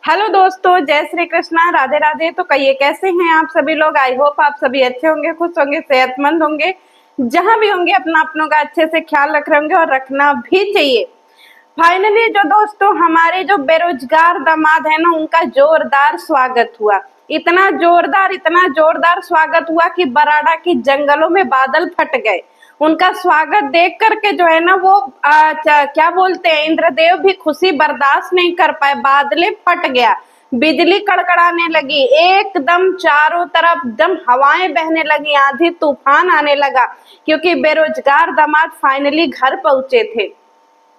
Hello दोस्तों, जय श्री कृष्णा, राधे राधे। तो कहिए कैसे हैं आप सभी लोग। आई होप आप सभी अच्छे होंगे, खुश होंगे, सेहतमंद होंगे। जहां भी होंगे अपना अपनों का अच्छे से ख्याल रख रहे होंगे और रखना भी चाहिए। फाइनली जो दोस्तों हमारे जो बेरोजगार दामाद है ना, उनका जोरदार स्वागत हुआ। इतना जोरदार स्वागत हुआ कि बराड़ा की जंगलों में बादल फट गए। उनका स्वागत देख करके जो है ना वो क्या बोलते हैं, इंद्रदेव भी खुशी बर्दाश्त नहीं कर पाए। बादले फट गया, बिजली कड़कड़ाने लगी, एकदम चारों तरफ एकदम हवाएं बहने लगी, आंधी तूफान आने लगा, क्योंकि बेरोजगार दामाद फाइनली घर पहुंचे थे।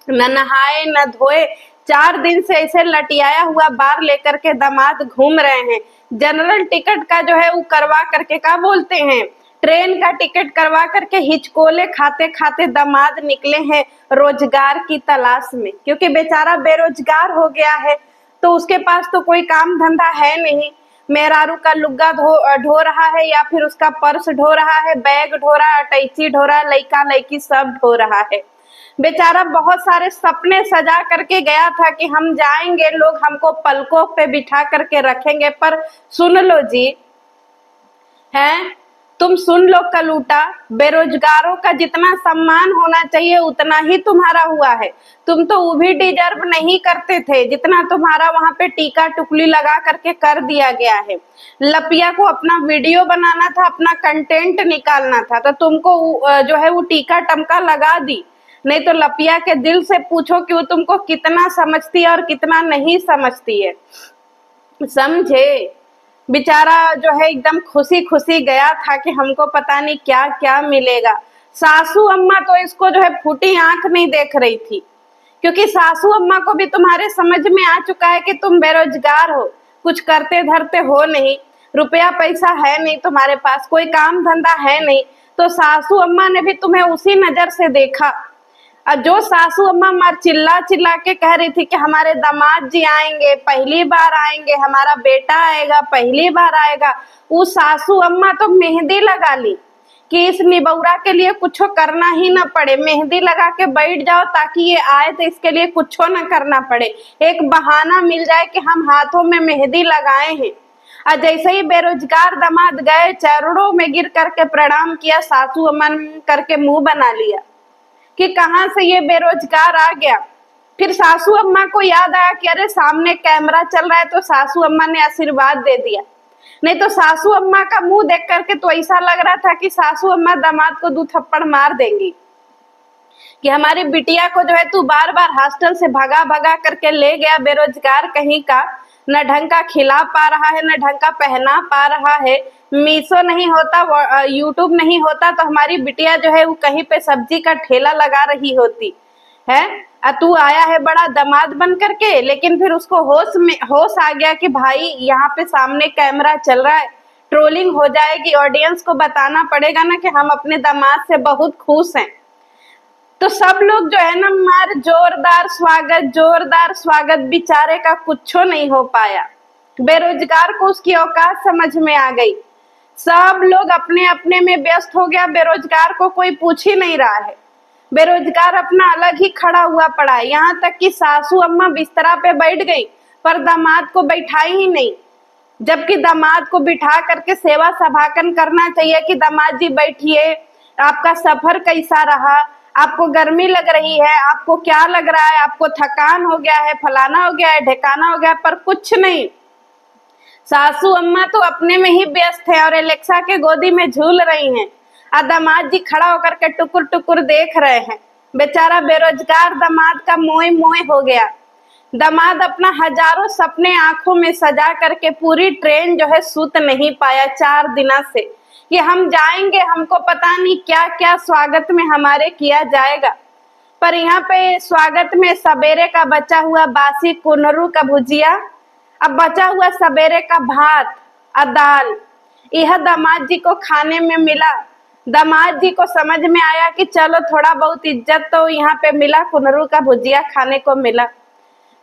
न नहाए न धोए, 4 दिन से ऐसे लटियाया हुआ बार लेकर के दामाद घूम रहे हैं। जनरल टिकट का जो है वो करवा करके, क्या बोलते हैं, ट्रेन का टिकट करवा करके हिचकोले खाते खाते दामाद निकले हैं रोजगार की तलाश में, क्योंकि बेचारा बेरोजगार हो गया है। तो उसके पास तो कोई काम धंधा है नहीं। मेहरारू का लुग्गा ढो रहा है, या फिर उसका पर्स ढो रहा है, बैग ढो रहा है, अटैची ढो रहा है, लइका लइकी सब ढो रहा है। बेचारा बहुत सारे सपने सजा करके गया था कि हम जाएंगे, लोग हमको पलकों पे बिठा करके रखेंगे। पर सुन लो जी, हैं, तुम सुन लो कलूटा, बेरोजगारों का जितना सम्मान होना चाहिए उतना ही तुम्हारा हुआ है। तुम तो वो भी डिजर्व नहीं करते थे जितना तुम्हारा वहां पे टीका टुकली लगा करके कर दिया गया है। लपिया को अपना वीडियो बनाना था, अपना कंटेंट निकालना था, तो तुमको जो है वो टीका टमका लगा दी। नहीं तो लपिया के दिल से पूछो कि वो तुमको कितना समझती है और कितना नहीं समझती है, समझे। बेचारा जो है एकदम खुशी खुशी गया था कि हमको पता नहीं क्या क्या मिलेगा। सासू अम्मा तो इसको जो है फूटी आंख नहीं देख रही थी, क्योंकि सासू अम्मा को भी तुम्हारे समझ में आ चुका है कि तुम बेरोजगार हो, कुछ करते धरते हो नहीं, रुपया पैसा है नहीं तुम्हारे पास, कोई काम धंधा है नहीं। तो सासू अम्मा ने भी तुम्हें उसी नजर से देखा। और जो सासू अम्मा मार चिल्ला चिल्ला के कह रही थी कि हमारे दामाद जी आएंगे, पहली बार आएंगे, हमारा बेटा आएगा, पहली बार आएगा, वो सासू अम्मा तो मेहंदी लगा ली कि इस निबौरा के लिए कुछ करना ही ना पड़े। मेहंदी लगा के बैठ जाओ ताकि ये आए तो इसके लिए कुछ ना करना पड़े, एक बहाना मिल जाए कि हम हाथों में मेहंदी लगाए हैं। और जैसे ही बेरोजगार दामाद गए, चरणों में गिर करके प्रणाम किया, सासू अम्मा करके मुंह बना लिया कि कहाँ से ये बेरोजगार आ गया। फिर सासू अम्मा को याद आया कि अरे सामने कैमरा चल रहा है, तो सासू अम्मा ने आशीर्वाद दे दिया। नहीं तो सासू अम्मा का मुंह देख करके तो ऐसा लग रहा था कि सासू अम्मा दामाद को 2 थप्पड़ मार देंगी कि हमारी बिटिया को जो है तू बार बार हॉस्टल से भगा भगा करके ले गया, बेरोजगार कहीं का, न ढंग का खिला पा रहा है, न ढंग का पहना पा रहा है। मीशो नहीं होता, यूट्यूब नहीं होता, तो हमारी बिटिया जो है वो कहीं पे सब्जी का ठेला लगा रही होती है। तू आया है बड़ा दामाद बन करके, लेकिन फिर उसको होश आ गया कि भाई यहाँ पे सामने कैमरा चल रहा है, ट्रोलिंग हो जाएगी, ऑडियंस को बताना पड़ेगा ना कि हम अपने दामाद से बहुत खुश हैं। तो सब लोग जो है ना मार जोरदार स्वागत, बेचारे का कुछ नहीं हो पाया। बेरोजगार को उसकी औकात समझ में आ गई, सब लोग अपने अपने में व्यस्त हो गया, बेरोजगार को कोई पूछ ही नहीं रहा है। बेरोजगार अपना अलग ही खड़ा हुआ पड़ा है, यहाँ तक कि सासू अम्मा बिस्तरा पे बैठ गई पर दामाद को बैठाई ही नहीं, जबकि दामाद को बिठा करके सेवा सभाकन करना चाहिए कि दामाद जी बैठिए, आपका सफर कैसा रहा, आपको गर्मी लग रही है, आपको क्या लग रहा है, आपको थकान हो गया है, फलाना हो गया है, ढेकाना हो गया है, पर कुछ नहीं। सासू अम्मा तो अपने में ही व्यस्त है और एलेक्सा के गोदी में झूल रही हैं, और दामाद जी खड़ा होकर के टुकुर टुकुर देख रहे हैं। बेचारा बेरोजगार दामाद का मोए मोए हो गया। दामाद अपना हजारों सपने आंखों में सजा करके पूरी ट्रेन जो है सूत नहीं पाया 4 दिनों से कि हम जाएंगे, हमको पता नहीं क्या क्या स्वागत में हमारे किया जाएगा। पर यहाँ पे स्वागत में सवेरे का बचा हुआ बासी कुनरू का भुजिया, अब बचा हुआ सवेरे का भात और दाल, यह दामाद जी को खाने में मिला। दामाद जी को समझ में आया कि चलो थोड़ा बहुत इज्जत तो यहाँ पे मिला, कुनरू का भुजिया खाने को मिला।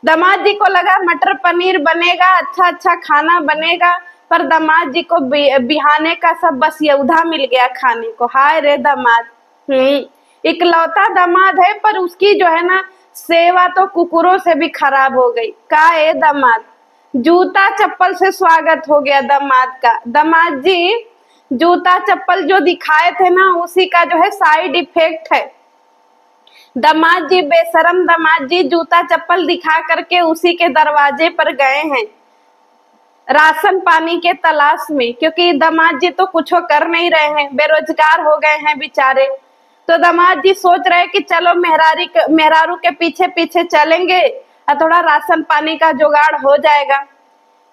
दामाद जी को लगा मटर पनीर बनेगा, अच्छा अच्छा खाना बनेगा, पर दामाद जी को बिहाने का सब बस यौधा मिल गया खाने को। हाय रे दामाद, इकलौता दामाद है पर उसकी जो है ना सेवा तो कुकुरों से भी खराब हो गई। का ए दामाद, जूता चप्पल से स्वागत हो गया दामाद का। दामाद जी जूता चप्पल जो दिखाए थे ना, उसी का जो है साइड इफेक्ट है। दामाद जी बेशरम दामाद जी जूता चप्पल दिखा करके उसी के दरवाजे पर गए हैं राशन पानी के तलाश में, क्योंकि दामाद जी तो कुछ कर नहीं रहे हैं, बेरोजगार हो गए हैं बेचारे। तो दामाद जी सोच रहे कि चलो मेहरारू के पीछे पीछे चलेंगे और थोड़ा राशन पानी का जुगाड़ हो जाएगा,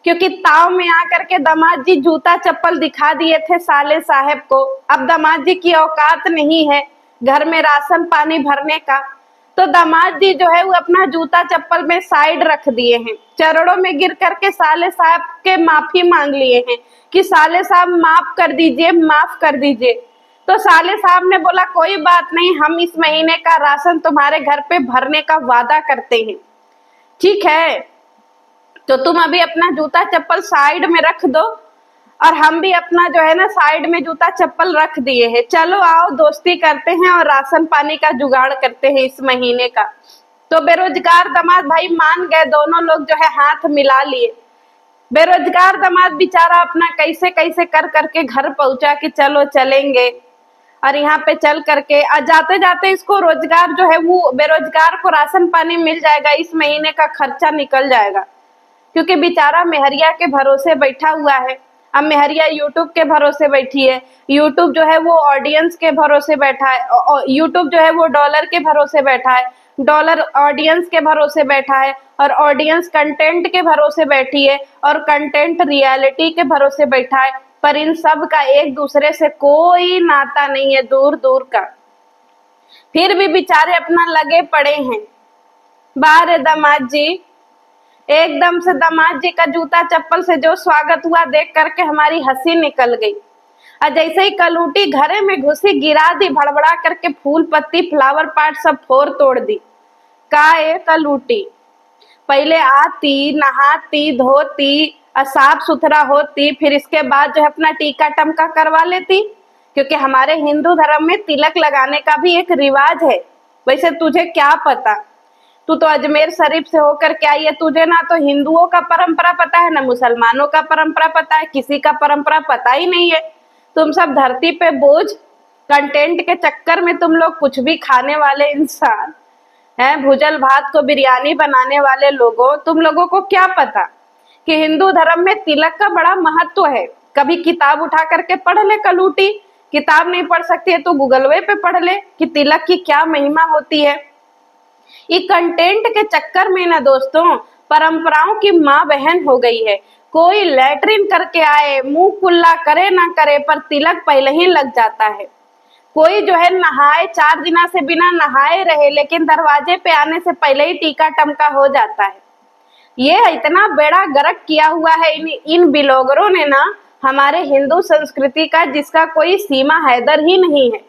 क्योंकि ताव में आकर के दामाद जी जूता चप्पल दिखा दिए थे साले साहब को। अब दामाद जी की औकात नहीं है घर में राशन पानी भरने का, तो दामाद जी जो है वो अपना जूता चप्पल में साइड रख दिए हैं, चरणों में गिर करके साले साहब के माफी मांग लिए हैं कि साले साहब माफ कर दीजिए, माफ कर दीजिए। तो साले साहब ने बोला कोई बात नहीं, हम इस महीने का राशन तुम्हारे घर पे भरने का वादा करते हैं, ठीक है, तो तुम अभी अपना जूता चप्पल साइड में रख दो और हम भी अपना जो है ना साइड में जूता चप्पल रख दिए हैं, चलो आओ दोस्ती करते हैं और राशन पानी का जुगाड़ करते हैं इस महीने का। तो बेरोजगार दामाद भाई मान गए, दोनों लोग जो है हाथ मिला लिए। बेरोजगार दामाद बेचारा अपना कैसे कैसे कर करके घर पहुंचा कि चलो चलेंगे, और यहाँ पे चल करके जाते जाते इसको रोजगार जो है वो बेरोजगार को राशन पानी मिल जाएगा, इस महीने का खर्चा निकल जाएगा, क्योंकि बेचारा मेहरिया के भरोसे बैठा हुआ है। अब मेहरिया यूट्यूब के भरोसे बैठी है, यूट्यूब जो है वो ऑडियंस के भरोसे बैठा है, यूट्यूब जो है वो डॉलर के भरोसे बैठा है, डॉलर ऑडियंस के भरोसे बैठा है, और ऑडियंस कंटेंट के भरोसे बैठी है, और कंटेंट रियलिटी के भरोसे बैठा है। पर इन सब का एक दूसरे से कोई नाता नहीं है, दूर दूर का, फिर भी बेचारे अपना लगे पड़े हैं। बाहर दामाद जी एकदम से दामाद जी का जूता चप्पल से जो स्वागत हुआ देख करके हमारी हंसी निकल गई, और जैसे ही कलूटी घरे में घुसी गिरा दी, भड़बड़ा करके फूल पत्ती फ्लावर पार्ट सब फोड़ तोड़ दी। का ये कलूटी पहले आती, नहाती, धोती, साफ सुथरा होती, फिर इसके बाद जो है अपना टीका टमका करवा लेती, क्योंकि हमारे हिंदू धर्म में तिलक लगाने का भी एक रिवाज है। वैसे तुझे क्या पता, तू तो अजमेर शरीफ से होकर के आई है, तुझे ना तो हिंदुओं का परंपरा पता है ना मुसलमानों का परंपरा पता है, किसी का परंपरा पता ही नहीं है। तुम सब धरती पे बोझ, कंटेंट के चक्कर में तुम लोग कुछ भी खाने वाले इंसान हैं, भुजल भात को बिरयानी बनाने वाले लोगों, तुम लोगों को क्या पता कि हिंदू धर्म में तिलक का बड़ा महत्व है। कभी किताब उठा करके पढ़ ले कलूटी, किताब नहीं पढ़ सकती है तो गूगलवे पे पढ़ ले कि तिलक की क्या महिमा होती है। ये कंटेंट के चक्कर में ना दोस्तों परंपराओं की माँ बहन हो गई है। कोई लैट्रिन करके आए, मुंह खुला करे ना करे, पर तिलक पहले ही लग जाता है। कोई जो है नहाए 4 दिन से बिना नहाए रहे, लेकिन दरवाजे पे आने से पहले ही टीका टमका हो जाता है। ये इतना बेड़ा गर्क किया हुआ है इन बिलोगरों ने ना हमारे हिंदू संस्कृति का, जिसका कोई सीमा हैदर ही नहीं है।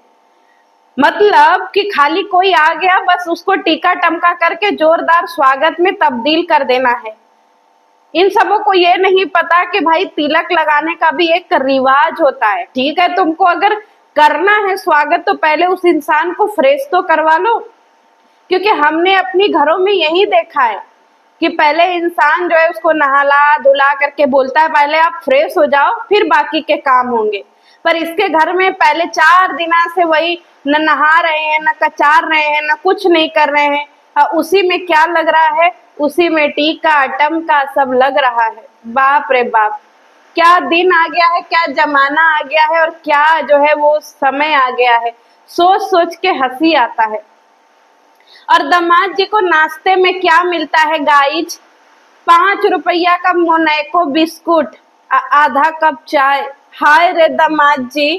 मतलब कि खाली कोई आ गया बस उसको टीका टमका करके जोरदार स्वागत में तब्दील कर देना है। इन सबों को ये नहीं पता कि भाई तिलक लगाने का भी एक रिवाज होता है। ठीक है, तुमको अगर करना है स्वागत तो पहले उस इंसान को फ्रेश तो करवा लो, क्योंकि हमने अपनी घरों में यही देखा है कि पहले इंसान जो है उसको नहाला धुला करके बोलता है पहले आप फ्रेश हो जाओ फिर बाकी के काम होंगे। पर इसके घर में पहले 4 दिन से वही न नहा रहे हैं, न कचार रहे हैं, न कुछ नहीं कर रहे हैं, और उसी में क्या लग रहा है, उसी में टीका टमका सब लग रहा है। बाप रे बाप, क्या दिन आ गया है, क्या जमाना आ गया है, और क्या जो है वो समय आ गया है। सोच सोच के हंसी आता है। और दामाद जी को नाश्ते में क्या मिलता है गाइज, 5 रुपया का मोनैको बिस्कुट, आधा कप चाय। हाय रे दामाद जी,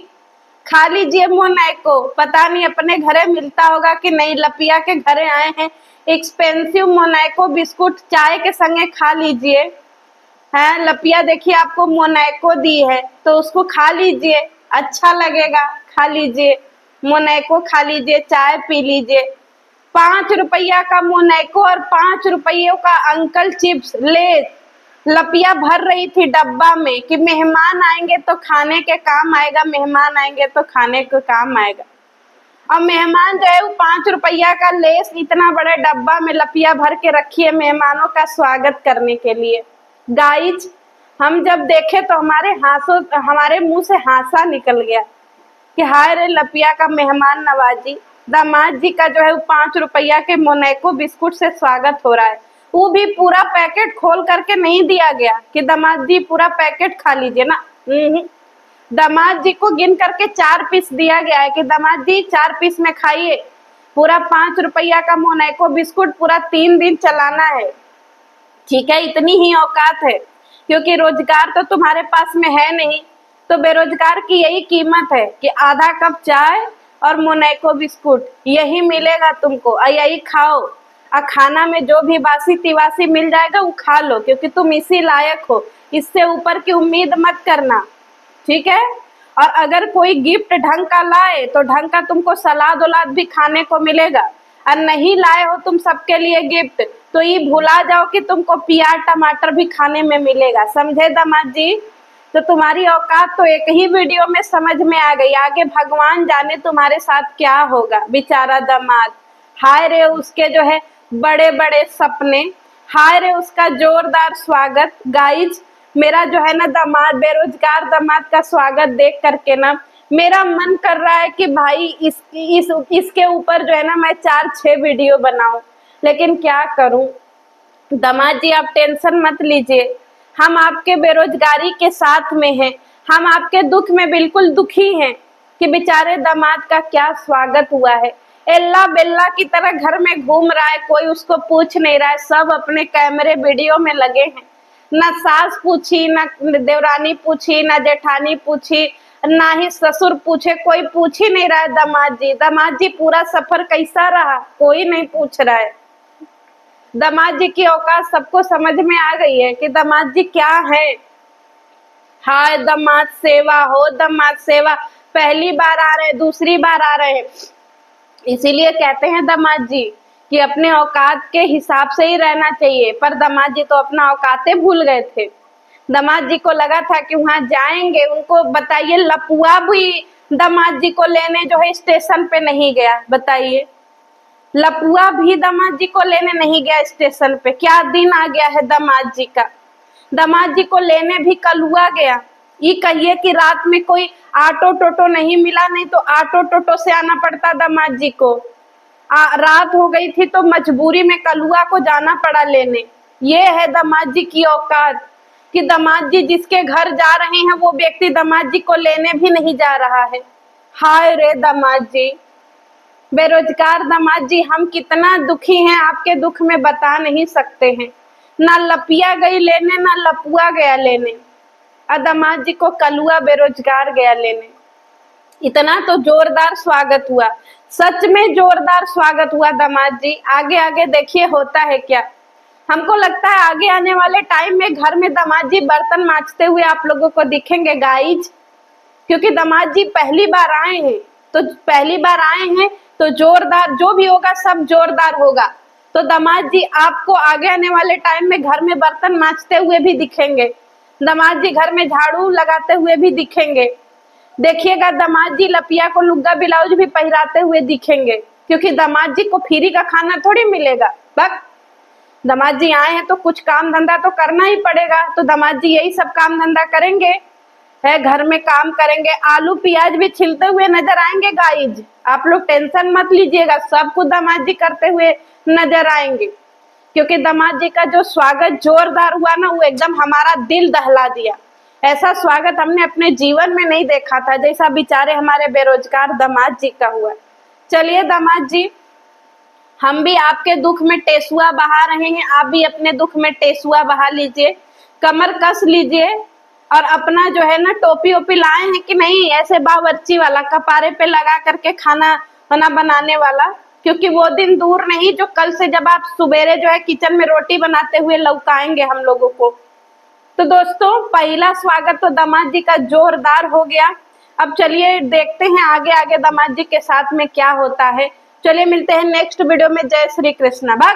खा लीजिए मोनैको। पता नहीं अपने घरे मिलता होगा कि नहीं, लपिया के घरे आए हैं, एक्सपेंसिव मोनैको बिस्कुट चाय के संगे खा लीजिए। है लपिया देखिए आपको मोनैको दी है तो उसको खा लीजिए, अच्छा लगेगा, खा लीजिए मोनैको, खा लीजिए, चाय पी लीजिए। 5 रुपया का मोनैको और 5 रुपयों का अंकल चिप्स ले लपिया भर रही थी डब्बा में कि मेहमान आएंगे तो खाने के काम आएगा, मेहमान आएंगे तो खाने के काम आएगा। और मेहमान जो है वो 5 रुपया का लेस इतना बड़े डब्बा में लपिया भर के रखी है मेहमानों का स्वागत करने के लिए। गाइज हम जब देखे तो हमारे मुंह से हासा निकल गया कि हाय रे लपिया का मेहमान नवाजी। दामाद जी का जो है 5 रुपया के मोनैको बिस्कुट से स्वागत हो रहा है, वो भी पूरा पैकेट खोल करके नहीं दिया गया कि दामाद जी पूरा पैकेट खा लीजिए ना। दामाद जी को गिन करके 4 पीस दिया गया है कि दामाद जी 4 पीस में खाइए। पूरा 5 रुपया का मोनैको बिस्कुट पूरा 3 दिन चलाना है। ठीक है, इतनी ही औकात है, क्योंकि रोजगार तो तुम्हारे पास में है नहीं, तो बेरोजगार की यही कीमत है कि आधा कप चाय और मोनैको बिस्कुट यही मिलेगा तुमको, और यही खाओ। और खाना में जो भी बासी तिवासी मिल जाएगा वो खा लो, क्योंकि तुम इसी लायक हो। इससे ऊपर की उम्मीद मत करना, ठीक है। और अगर कोई गिफ्ट ढंग का लाए तो ढंग का तुमको सलाद वलाद भी खाने को मिलेगा, और नहीं लाए हो तुम सबके लिए गिफ्ट तो ये भुला जाओ कि तुमको प्याज टमाटर भी खाने में मिलेगा, समझे दामाद जी। तो तुम्हारी औकात तो एक ही वीडियो में समझ में आ गई, आगे भगवान जाने तुम्हारे साथ क्या होगा। बेचारा दामाद, हाय रे उसके जो है बड़े बड़े सपने, हाय रे उसका जोरदार स्वागत। गाइज मेरा जो है ना दामाद, बेरोजगार दामाद का स्वागत देख करके ना मेरा मन कर रहा है कि भाई इसके ऊपर जो है ना मैं 4-6 वीडियो बनाऊं, लेकिन क्या करूं। दामाद जी आप टेंशन मत लीजिए, हम आपके बेरोजगारी के साथ में हैं, हम आपके दुख में बिल्कुल दुखी हैं कि बेचारे दामाद का क्या स्वागत हुआ है। एल्ला बेल्ला की तरह घर में घूम रहा है, कोई उसको पूछ नहीं रहा है, सब अपने कैमरे वीडियो में लगे हैं। ना सास पूछी, ना देवरानी पूछी, ना जेठानी पूछी, ना ही ससुर पूछे, कोई पूछ ही नहीं रहा है दामाद जी। दामाद जी पूरा सफर कैसा रहा कोई नहीं पूछ रहा है। दामाद जी की औकात सबको समझ में आ गई है कि दामाद जी क्या है। हाय दामाद सेवा हो, दामाद सेवा। पहली बार आ रहे, दूसरी बार आ रहे, इसीलिए कहते हैं दामाद जी कि अपने औकात के हिसाब से ही रहना चाहिए। पर दामाद जी तो अपना औकाते भूल गए थे। दामाद जी को लगा था कि वहां जाएंगे, उनको बताइए लपुआ भी दामाद जी को लेने जो है स्टेशन पे नहीं गया। बताइए, लपुआ भी दामाद जी को लेने नहीं गया स्टेशन पे। क्या दिन आ गया है दामाद जी का। दामाद जी को लेने भी कलुआ गया। ये कहिए कि रात में कोई ऑटो टोटो नहीं मिला, नहीं तो ऑटो टोटो से आना पड़ता दामाद जी को। रात हो गई थी तो मजबूरी में कलुआ को जाना पड़ा लेने। ये है दामाद जी की औकात कि दामाद जी जिसके घर जा रहे हैं वो व्यक्ति दामाद जी को लेने भी नहीं जा रहा है। हाय रे दामाद जी, बेरोजगार दामाद जी, हम कितना दुखी हैं, आपके दुख में बता नहीं सकते हैं। ना लपिया गई लेने, ना लपुआ गया लेने, और दामाद जी को कलुआ बेरोजगार गया लेने। इतना तो जोरदार स्वागत हुआ, सच में जोरदार स्वागत हुआ दामाद जी। आगे आगे देखिए होता है क्या। हमको लगता है आगे आने वाले टाइम में घर में दामाद जी बर्तन मांजते हुए आप लोगों को दिखेंगे गाइज, क्योंकि दामाद जी पहली बार आए हैं। तो पहली बार आए हैं तो जोरदार जो भी होगा सब जोरदार होगा। तो दामाद जी आपको आगे आने वाले टाइम में घर में बर्तन मांजते हुए भी दिखेंगे, दामाद जी घर में झाड़ू लगाते हुए भी दिखेंगे। देखिएगा दामाद जी लपिया को लुग्गा ब्लाउज भी पहराते हुए दिखेंगे, क्योंकि दामाद जी को फ्री का खाना थोड़ी मिलेगा। बस दामाद जी आए हैं तो कुछ काम धंधा तो करना ही पड़ेगा, तो दामाद जी यही सब काम धंधा करेंगे, है घर में काम करेंगे। आलू प्याज भी छिलते हुए नजर आएंगे गाइज, आप लोग टेंशन मत लीजिएगा, सब कुछ दामाद जी करते हुए नजर आएंगे। क्योंकि दामाद जी का जो स्वागत जोरदार हुआ ना, वो एकदम हमारा दिल दहला दिया। ऐसा स्वागत हमने अपने जीवन में नहीं देखा था जैसा बेचारे हमारे बेरोजगार दामाद जी का हुआ। चलिए दामाद जी, हम भी आपके दुख में टेसुआ बहा रहे हैं, आप भी अपने दुख में टेसुआ बहा लीजिए, कमर कस लीजिए, और अपना जो है ना टोपी ओपी लाए हैं कि नहीं, ऐसे बावर्ची वाला कपारे पे लगा करके खाना बनाने वाला, क्योंकि वो दिन दूर नहीं जो कल से जब आप सुबेरे जो है किचन में रोटी बनाते हुए लौकाएंगे हम लोगों को। तो दोस्तों पहला स्वागत तो दामाद जी का जोरदार हो गया। अब चलिए देखते हैं आगे आगे दामाद जी के साथ में क्या होता है। चलिए मिलते हैं नेक्स्ट वीडियो में। जय श्री कृष्णा। बाय।